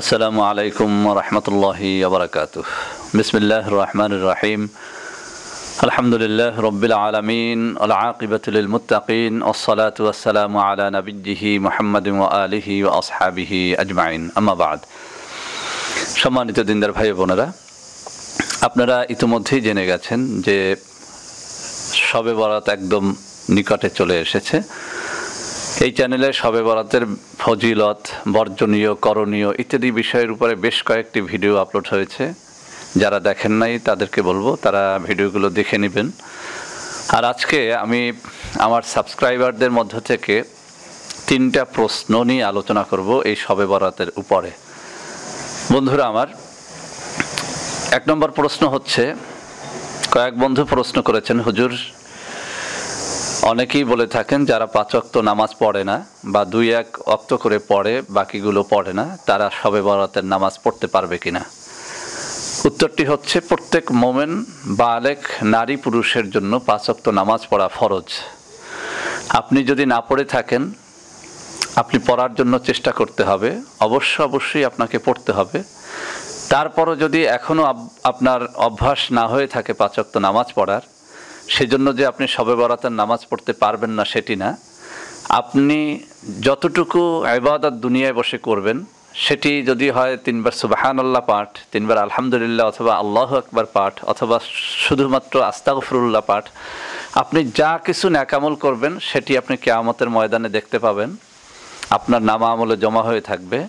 আসসালামু আলাইকুম রহমতুল্লাহি ওবরাকাতুহ। বিসমিল্লাহির রহমানির রহিম। আলহামদুলিল্লাহি রাব্বিল আলামিন ওয়াল আকিবাতু লিল মুত্তাকিন ওয়াসসালাতু ওয়াসসালামু আলা নাবিয়্যিহি মুহাম্মাদিন ওয়া আলিহি ওয়া আসহাবিহি আজমাইন। আম্মা বাদ। সম্মানিত দিনদার ভাই বোনেরা, আপনারা ইতিমধ্যেই জেনে গেছেন যে শবে বরাত একদম নিকটে চলে এসেছে। এই চ্যানেলে শবে বরাতের ফজিলত, বর্জনীয়, করণীয় ইত্যাদি বিষয়ের উপরে বেশ কয়েকটি ভিডিও আপলোড হয়েছে। যারা দেখেন নাই তাদেরকে বলবো তারা ভিডিওগুলো দেখে নেবেন। আর আজকে আমি আমার সাবস্ক্রাইবারদের মধ্য থেকে 3টা প্রশ্ন নিয়ে আলোচনা করব এই শবে বরাতের উপরে। বন্ধুরা আমার, 1 নম্বর প্রশ্ন হচ্ছে, কয়েক বন্ধু প্রশ্ন করেছেন, হুজুর অনেকেই বলে থাকেন যারা 5 ওয়াক্ত নামাজ পড়ে না বা 2-1 ওয়াক্ত করে পড়ে বাকিগুলো পড়ে না, তারা শবে বরাতের নামাজ পড়তে পারবে কিনা। উত্তরটি হচ্ছে, প্রত্যেক মোমেন বালেগ নারী পুরুষের জন্য 5 ওয়াক্ত নামাজ পড়া ফরজ। আপনি যদি না পড়ে থাকেন, আপনি পড়ার জন্য চেষ্টা করতে হবে, অবশ্যই আপনাকে পড়তে হবে। তারপরও যদি এখনও আপনার অভ্যাস না হয়ে থাকে 5 ওয়াক্ত নামাজ পড়ার, সেজন্য যে আপনি শবে বরাতের নামাজ পড়তে পারবেন না সেটি না। আপনি যতটুকু ইবাদত দুনিয়ায় বসে করবেন, সেটি যদি হয় 3 বার সুবহানাল্লাহ পাঠ, 3 বার আলহামদুলিল্লাহ অথবা আল্লাহু আকবার পাঠ, অথবা শুধুমাত্র আস্তাগফিরুল্লাহ পাঠ, আপনি যা কিছু নেকামল করবেন সেটি আপনি কিয়ামতের ময়দানে দেখতে পাবেন, আপনার নামা আমলে জমা হয়ে থাকবে।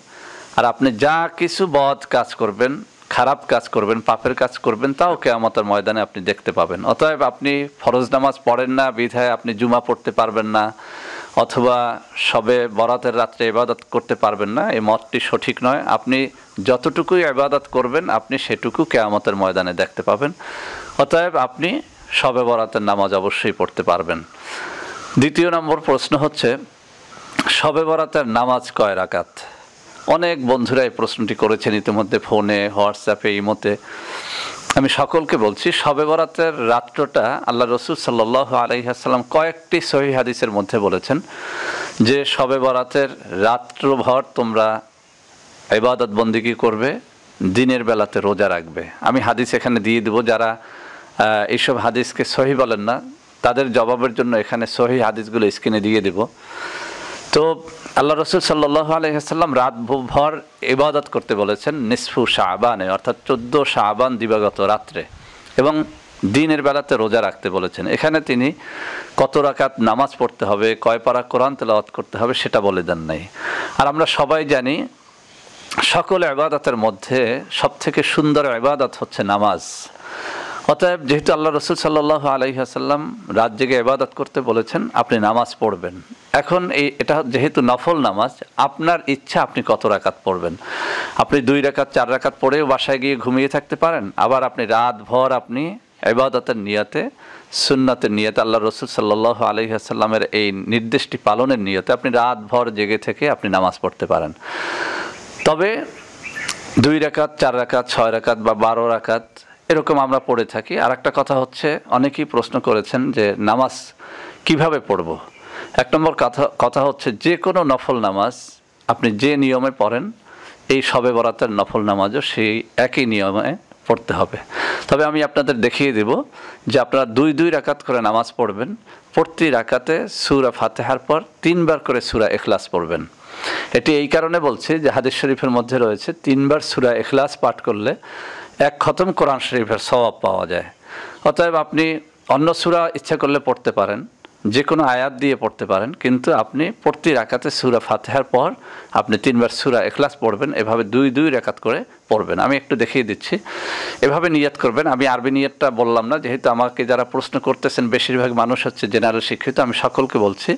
আর আপনি যা কিছু বদ কাজ করবেন, খারাপ কাজ করবেন, পাপের কাজ করবেন, তাও কিয়ামতের ময়দানে আপনি দেখতে পাবেন। অতএব আপনি ফরজ নামাজ পড়েন না বিধায় আপনি জুমা পড়তে পারবেন না, অথবা শবে বরাতের রাত্রে ইবাদত করতে পারবেন না, এই মতটি সঠিক নয়। আপনি যতটুকুই ইবাদত করবেন আপনি সেটুকু কিয়ামতের ময়দানে দেখতে পাবেন। অতএব আপনি শবে বরাতের নামাজ অবশ্যই পড়তে পারবেন। 2 নম্বর প্রশ্ন হচ্ছে, শবে বরাতের নামাজ কয় রাকাত। অনেক বন্ধুরা এই প্রশ্নটি করেছেন ইতিমধ্যে ফোনে, হোয়াটসঅ্যাপে, ইমোতে। আমি সকলকে বলছি, শবে বরাতের রাত্রটা আল্লাহ রসুল সাল্লাল্লাহু আলাইহি ওয়াসাল্লাম কয়েকটি সহিহ হাদিসের মধ্যে বলেছেন যে শবে বরাতের রাত্রভর তোমরা ইবাদত বন্দেগী করবে, দিনের বেলাতে রোজা রাখবে। আমি হাদিস এখানে দিয়ে দেব, যারা এইসব হাদিসকে সহি বলেন না তাদের জবাবের জন্য এখানে সহি হাদিসগুলো স্ক্রিনে দিয়ে দেব। তো আল্লাহ রসুল সাল্লাল্লাহু আলাইহি ওয়াসাল্লাম রাতভর ইবাদত করতে বলেছেন নিসফু শাবানে, অর্থাৎ 14 শাবান দিবাগত রাত্রে, এবং দিনের বেলাতে রোজা রাখতে বলেছেন। এখানে তিনি কত রাকাত নামাজ পড়তে হবে, কয় পারা কোরআন তেলাওয়াত করতে হবে সেটা বলে দেন নাই। আর আমরা সবাই জানি সকল ইবাদতের মধ্যে সবথেকে সুন্দর ইবাদত হচ্ছে নামাজ। অতএব যেহেতু আল্লাহ রসুল সাল্লাল্লাহু আলাইহি ওয়াসাল্লাম রাত জেগে ইবাদত করতে বলেছেন, আপনি নামাজ পড়বেন। এখন এটা যেহেতু নফল নামাজ, আপনার ইচ্ছা আপনি কত রাকাত পড়বেন। আপনি 2 রাকাত 4 রাকাত পড়েও বাসায় গিয়ে ঘুমিয়ে থাকতে পারেন, আবার আপনি রাতভর আপনি ইবাদতের নিয়তে, সুন্নতের নিয়তে, আল্লাহ রসুল সাল্লাল্লাহু আলাইহি ওয়াসাল্লামের এই নির্দেশটি পালনের নিয়তে আপনি রাতভর জেগে থেকে আপনি নামাজ পড়তে পারেন। তবে 2 রাকাত 4 রাকাত 6 রাকাত বা 12 রাকাত এরকম আমরা পড়ে থাকি। আর একটা কথা হচ্ছে, অনেকেই প্রশ্ন করেছেন যে নামাজ কিভাবে পড়ব। 1 নম্বর কথা হচ্ছে, যে কোনো নফল নামাজ আপনি যে নিয়মে পড়েন, এই শবে বরাতের নফল নামাজও সেই একই নিয়মে পড়তে হবে। তবে আমি আপনাদের দেখিয়ে দেব যে আপনারা 2 রাকাত করে নামাজ পড়বেন। প্রতি রাকাতে সূরা ফাতিহার পর 3 বার করে সূরা ইখলাস পড়বেন। এটি এই কারণে বলছি যে হাদিস শরীফের মধ্যে রয়েছে 3 বার সূরা ইখলাস পাঠ করলে 1 খতম কোরআন শরীফের সওয়াব পাওয়া যায়। অতএব আপনি অন্য সূরা ইচ্ছা করলে পড়তে পারেন, যে কোনো আয়াত দিয়ে পড়তে পারেন, কিন্তু আপনি প্রতি রাকাতে সূরা ফাতিহার পর আপনি 3 বার সূরা ইখলাস পড়বেন। এভাবে 2 রাকাত করে পড়বেন। আমি একটু দেখিয়ে দিচ্ছি, এভাবে নিয়ত করবেন। আমি আরবি নিয়তটা বললাম না, যেহেতু আমাকে যারা প্রশ্ন করতেছেন বেশিরভাগ মানুষ হচ্ছে জেনারেল শিক্ষিত। আমি সকলকে বলছি,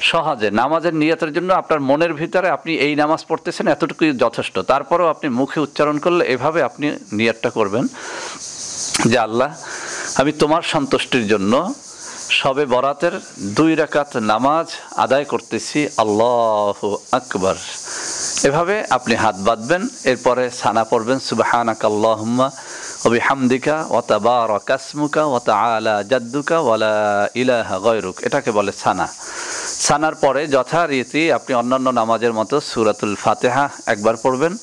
সহজে নামাজের নিয়তের জন্য আপনার মনের ভিতরে আপনি এই নামাজ পড়তেছেন এতটুকুই যথেষ্ট। তারপরেও আপনি মুখে উচ্চারণ করলে এভাবে আপনি নিয়তটা করবেন যে আল্লাহ, আমি তোমার সন্তুষ্টির জন্য শবে বরাতের 2 রাকাত নামাজ আদায় করতেছি, আল্লাহু আকবার। এভাবে আপনি হাত বাঁধবেন, এরপরে সানা পড়বেন, সুবহানাকাল্লাহুম্মা ওয়া বিহামদিকা ওয়া তাবারাকা ইসমুকা ওয়া তাআলা জাদ্দুকা ওয়া লা ইলাহা গায়রুক, এটাকে বলে সানা। সানার পরে যথারীতি আপনি অন্যান্য নামাজের মতো সূরাতুল ফাতিহা একবার পড়বেন,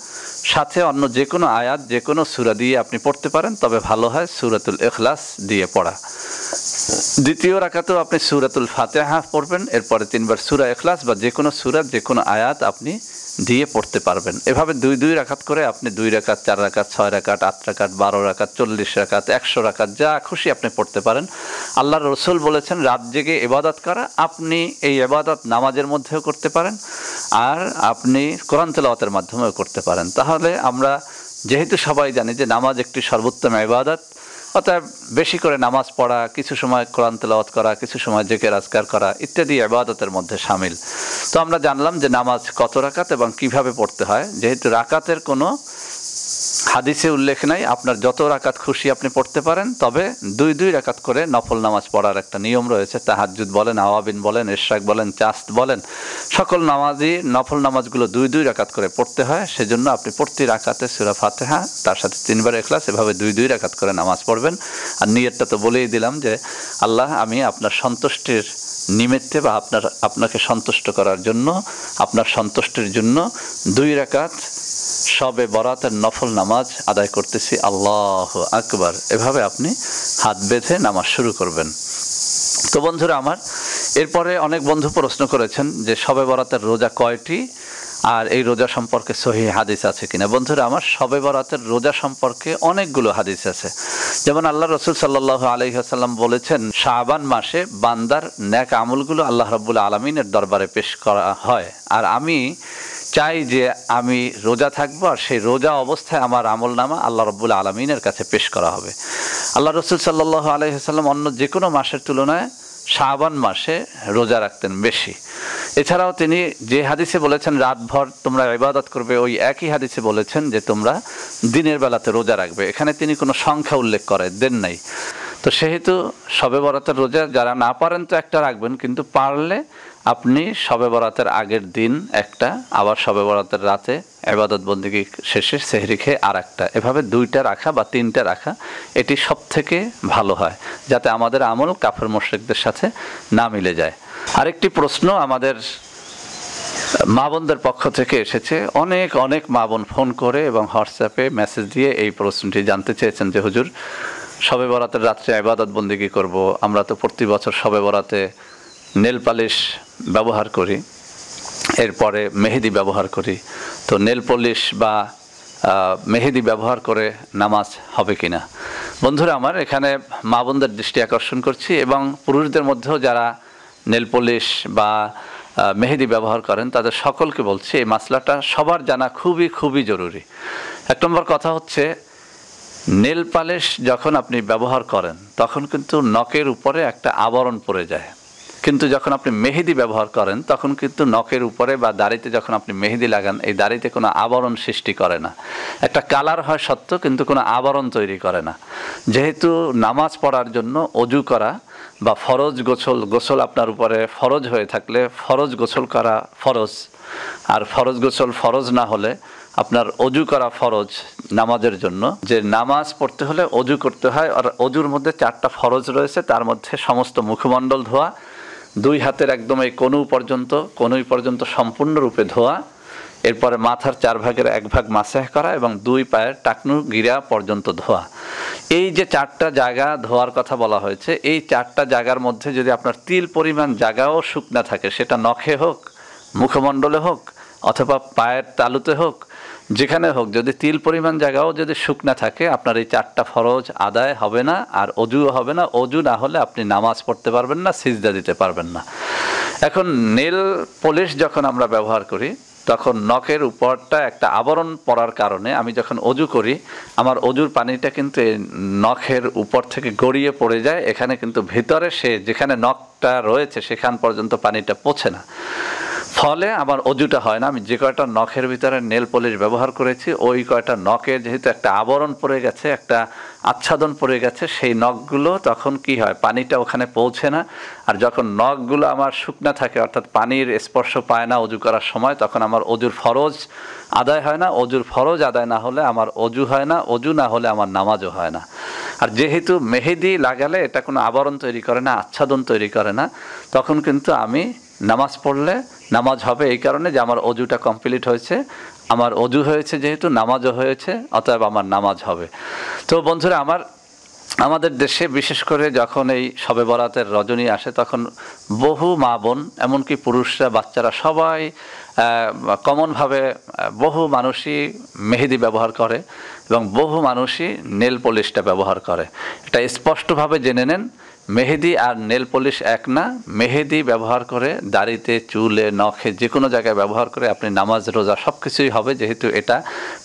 সাথে অন্য যে কোনো আয়াত যে কোনো সূরা দিয়ে আপনি পড়তে পারেন, তবে ভালো হয় সূরাতুল ইখলাস দিয়ে পড়া। দ্বিতীয় রাকাতেও আপনি সূরাতুল ফাতিহা পড়বেন, এরপরে 3 বার সূরা ইখলাস বা যে কোনো সূরা যে কোনো আয়াত আপনি দিয়ে পড়তে পারবেন। এভাবে 2 রাকাত করে আপনি 2 রাকাত, 4 রাকাত, 6 রাকাত, 8 রাকাত, 12 রাকাত, 40 রাকাত, 100 রাকাত যা খুশি আপনি পড়তে পারেন। আল্লাহর রাসূল বলেছেন রাত জেগে ইবাদত করা, আপনি এই ইবাদত নামাজের মধ্যেও করতে পারেন আর আপনি কোরআন তেলাওয়াতের মাধ্যমেও করতে পারেন। তাহলে আমরা যেহেতু সবাই জানি যে নামাজ একটি সর্বোত্তম ইবাদত, অতএব বেশি করে নামাজ পড়া, কিছু সময় কোরআন তেলাওয়াত করা, কিছু সময় জিকির আজকার করা ইত্যাদি ইবাদতের মধ্যে শামিল। তো আমরা জানলাম যে নামাজ কত রাকাত এবং কিভাবে পড়তে হয়। যেহেতু রাকাতের কোনো হাদিসে উল্লেখ নাই, আপনার যত রাকাত খুশি আপনি পড়তে পারেন, তবে 2 রাকাত করে নফল নামাজ পড়ার একটা নিয়ম রয়েছে। তাহাজ্জুদ বলেন, আওয়াবিন বলেন, ইশরাক বলেন, চাস্ত বলেন, সকল নামাজই নফল নামাজগুলো 2 রাকাত করে পড়তে হয়। সেজন্য আপনি প্রতি রাকাতে সূরা ফাতিহা তার সাথে 3 বার ইখলাস এভাবে 2 রাকাত করে নামাজ পড়বেন। আর নিয়তটা তো বলেই দিলাম যে আল্লাহ আমি আপনার সন্তুষ্টির নিমিত্তে বা আপনাকে সন্তুষ্ট করার জন্য, আপনার সন্তুষ্টির জন্য 2 রাকাত শবে বরাতের নফল নামাজ আদায় করতেছি, আল্লাহু আকবার। এভাবে আপনি হাত বেঁধে নামাজ শুরু করবেন। তো বন্ধুরা আমার, এরপরে অনেক বন্ধু প্রশ্ন করেছেন যে শবে বরাতের রোজা কয়টি আর এই রোজা সম্পর্কে সহিহ হাদিস আছে কিনা। বন্ধুরা আমার, শবে বরাতের রোজা সম্পর্কে অনেকগুলো হাদিস আছে। যেমন আল্লাহ রাসূল সাল্লাল্লাহু আলাইহি ওয়াসাল্লাম বলেছেন শাবান মাসে বান্দার নেক আমলগুলো আল্লাহ রাব্বুল আলামিনের দরবারে পেশ করা হয়, আর আমি চাই যে আমি রোজা থাকবো আর সেই রোজা অবস্থায় আমার আমলনামা আল্লাহ রাব্বুল আলামিনের কাছে পেশ করা হবে। আল্লাহ রাসূল সাল্লাল্লাহু আলাইহি ওয়াসাল্লাম অন্য যে কোনো মাসের তুলনায় শাবান মাসে রোজা রাখতেন বেশি। এছাড়াও তিনি যে হাদিসে বলেছেন রাতভর তোমরা ইবাদত করবে, ওই একই হাদিসে বলেছেন যে তোমরা দিনের বেলাতে রোজা রাখবে। এখানে তিনি কোনো সংখ্যা উল্লেখ দেন নাই। তো সেহেতু শবে বরাতের রোজা যারা না পারেন তো একটা রাখবেন, কিন্তু পারলে আপনি শবে বরাতের আগের দিন একটা, আবার শবে বরাতের রাতে ইবাদত বন্দেগী শেষে সেহরি খেয়ে আর একটা, এভাবে 2টা রাখা বা 3টা রাখা এটি সব থেকে ভালো হয়, যাতে আমাদের আমল কাফের মুশরিকদের সাথে না মিলে যায়। আরেকটি প্রশ্ন আমাদের মা বোনদের পক্ষ থেকে এসেছে। অনেক মা বোন ফোন করে এবং হোয়াটসঅ্যাপে মেসেজ দিয়ে এই প্রশ্নটি জানতে চেয়েছেন যে হুজুর, শবে বরাতের রাত্রে ইবাদত বন্দেগী করব, আমরা তো প্রতি বছর শবে বরাতে নেল পালিশ ব্যবহার করি, এরপরে মেহেদি ব্যবহার করি, তো নেল পলিশ বা মেহেদি ব্যবহার করে নামাজ হবে কিনা। বন্ধুরা আমার, এখানে মা বোনদের দৃষ্টি আকর্ষণ করছি এবং পুরুষদের মধ্যেও যারা নেল পলিশ বা মেহেদি ব্যবহার করেন তাদের সকলকে বলছি এই মাসলাটা সবার জানা খুবই জরুরি। 1 নম্বর কথা হচ্ছে, নেল পালিশ যখন আপনি ব্যবহার করেন তখন কিন্তু নখের উপরে একটা আবরণ পড়ে যায়, কিন্তু যখন আপনি মেহেদি ব্যবহার করেন তখন কিন্তু নখের উপরে বা দাড়িতে যখন আপনি মেহেদি লাগান, এই দাড়িতে কোনো আবরণ সৃষ্টি করে না। একটা কালার হয় সত্য, কিন্তু কোনো আবরণ তৈরি করে না। যেহেতু নামাজ পড়ার জন্য অজু করা বা ফরজ গোসল আপনার উপরে ফরজ হয়ে থাকলে ফরজ গোসল করা ফরজ, আর ফরজ গোসল ফরজ না হলে আপনার অজু করা ফরজ নামাজের জন্য। যে নামাজ পড়তে হলে অজু করতে হয়, আর অজুর মধ্যে 4টা ফরজ রয়েছে, তার মধ্যে সমস্ত মুখমণ্ডল ধোয়া, 2 হাতের একদম এই কনুই পর্যন্ত সম্পূর্ণরূপে ধোয়া, এরপরে মাথার 4 ভাগের 1 ভাগ মাসাহ করা এবং 2 পায়ের টাকনু গিরা পর্যন্ত ধোয়া। এই যে 4টা জায়গা ধোয়ার কথা বলা হয়েছে, এই 4টা জায়গার মধ্যে যদি আপনার তিল পরিমাণ জায়গাও শুকনা থাকে, সেটা নখে হোক, মুখমণ্ডলে হোক, অথবা পায়ের তালুতে হোক, যেখানে হোক, যদি তিল পরিমাণ জায়গাও যদি শুকনা থাকে, আপনার এই 4টা ফরজ আদায় হবে না, আর অজুও হবে না। অজু না হলে আপনি নামাজ পড়তে পারবেন না, সিজদা দিতে পারবেন না। এখন নেল পলিশ যখন আমরা ব্যবহার করি তখন নখের উপরটা একটা আবরণ পড়ার কারণে আমি যখন অজু করি, আমার অজুর পানিটা কিন্তু নখের উপর থেকে গড়িয়ে পড়ে যায়, এখানে কিন্তু ভিতরে যেখানে নখটা রয়েছে সেখান পর্যন্ত পানিটা পৌঁছে না, ফলে আমার অজুটা হয় না। আমি যে কয়টা নখের ভিতরে নেল পলিশ ব্যবহার করেছি, ওই কয়টা নখে যেহেতু একটা আবরণ পড়ে গেছে, একটা আচ্ছাদন পড়ে গেছে, সেই নখগুলো তখন কি হয়, পানিটা ওখানে পৌঁছে না। আর যখন নখগুলো আমার শুকনা থাকে, অর্থাৎ পানির স্পর্শ পায় না অজু করার সময়, তখন আমার অজুর ফরজ আদায় হয় না। অজুর ফরজ আদায় না হলে আমার অজু হয় না, অজু না হলে আমার নামাজও হয় না। আর যেহেতু মেহেদি লাগালে এটা কোনো আবরণ তৈরি করে না, আচ্ছাদন তৈরি করে না, তখন কিন্তু আমি নামাজ পড়লে নামাজ হবে এই কারণে যে আমার অজুটা কমপ্লিট হয়েছে, আমার অজু হয়েছে, যেহেতু নামাজও হয়েছে, অতএব আমার নামাজ হবে। তো বন্ধুরা আমাদের দেশে বিশেষ করে যখন এই শবে বরাতের রজনী আসে, তখন বহু মা বোন, এমনকি পুরুষরা, বাচ্চারা সবাই কমনভাবে বহু মানুষই মেহেদি ব্যবহার করে এবং বহু মানুষই নেল পলিশটা ব্যবহার করে। এটা স্পষ্টভাবে জেনে নেন, মেহেদি আর নেল পলিশ এক না। মেহেদি ব্যবহার করে দাড়িতে, চুলে, নখে, যে কোনো জায়গায় ব্যবহার করে আপনি নামাজ, রোজা সব কিছুই হবে, যেহেতু এটা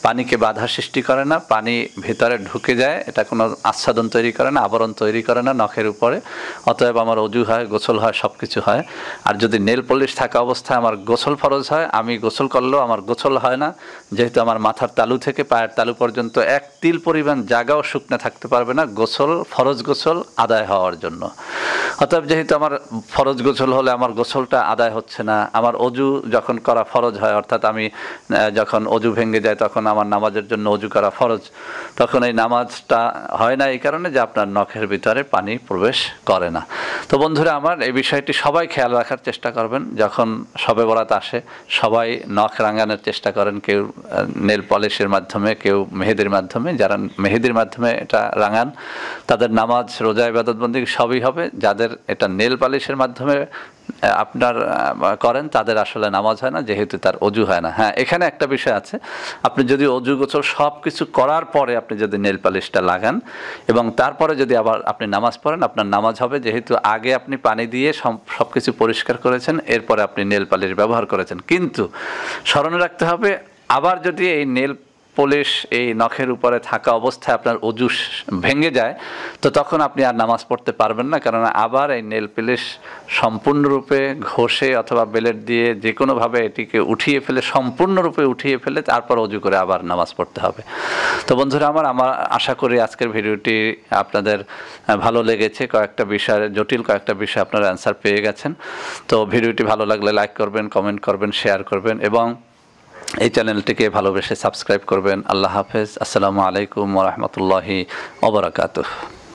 পানিকে বাধা সৃষ্টি করে না, পানি ভেতরে ঢুকে যায়, এটা কোনো আচ্ছাদন তৈরি করে না, আবরণ তৈরি করে না নখের উপরে। অতএব আমার অজু হয়, গোসল হয়, সব কিছু হয়। আর যদি নেল পলিশ থাকা অবস্থায় আমার গোসল ফরজ হয়, আমি গোসল করলেও আমার গোসল হয় না, যেহেতু আমার মাথার তালু থেকে পায়ের তালু পর্যন্ত এক তিল পরিমাণ জায়গাও শুকনো থাকতে পারবে না গোসল, ফরজ গোসল আদায় হওয়ার জন্য। অতএব যেহেতু আমার ফরজ গোসল হলে আমার গোসলটা আদায় হচ্ছে না, আমার অজু যখন করা ফরজ হয়, অর্থাৎ আমি যখন অজু ভেঙে যায় তখন আমার নামাজের জন্য অজু করা ফরজ, তখন এই নামাজটা হয় না এই কারণে যে আপনার নখের ভিতরে পানি প্রবেশ করে না। তো বন্ধুরা আমার, এই বিষয়টি সবাই খেয়াল রাখার চেষ্টা করবেন। যখন শবে বরাত আসে সবাই নখ রাঙানোর চেষ্টা করেন, কেউ নেল পলিশের মাধ্যমে, কেউ মেহেদির মাধ্যমে। যারা মেহেদির মাধ্যমে এটা রাঙান তাদের নামাজ, রোজা, ইবাদতবন্দি সবই হবে। যাদের এটা নেল পলিশের মাধ্যমে আপনার করেন তাদের আসলে নামাজ হয় না, যেহেতু তার অজু হয় না। হ্যাঁ, এখানে একটা বিষয় আছে, আপনি যদি অজু গোসল সব কিছু করার পরে আপনি যদি নেল পালিশটা লাগান এবং তারপরে যদি আবার আপনি নামাজ পড়েন, আপনার নামাজ হবে, যেহেতু আগে আপনি পানি দিয়ে সব কিছু পরিষ্কার করেছেন, এরপরে আপনি নেল পালিশ ব্যবহার করেছেন। কিন্তু স্মরণে রাখতে হবে, আবার যদি এই নেল পলিশ এই নখের উপরে থাকা অবস্থায় আপনার অজু ভেঙে যায়, তো তখন আপনি আর নামাজ পড়তে পারবেন না, কারণ আবার এই নেল পলিশ সম্পূর্ণরূপে ঘষে অথবা ব্লেড দিয়ে যে কোনোভাবে এটিকে উঠিয়ে ফেলে, সম্পূর্ণরূপে উঠিয়ে ফেলে তারপর অজু করে আবার নামাজ পড়তে হবে। তো বন্ধুরা আমার আশা করি আজকের ভিডিওটি আপনাদের ভালো লেগেছে। কয়েকটা বিষয়, জটিল কয়েকটা বিষয় আপনারা অ্যান্সার পেয়ে গেছেন। তো ভিডিওটি ভালো লাগলে লাইক করবেন, কমেন্ট করবেন, শেয়ার করবেন এবং এই চ্যানেলটিকে ভালোবেসে সাবস্ক্রাইব করবেন। আল্লাহ হাফেজ। আসসালামু আলাইকুম ওয়া রাহমাতুল্লাহি ওয়া বারাকাতুহু।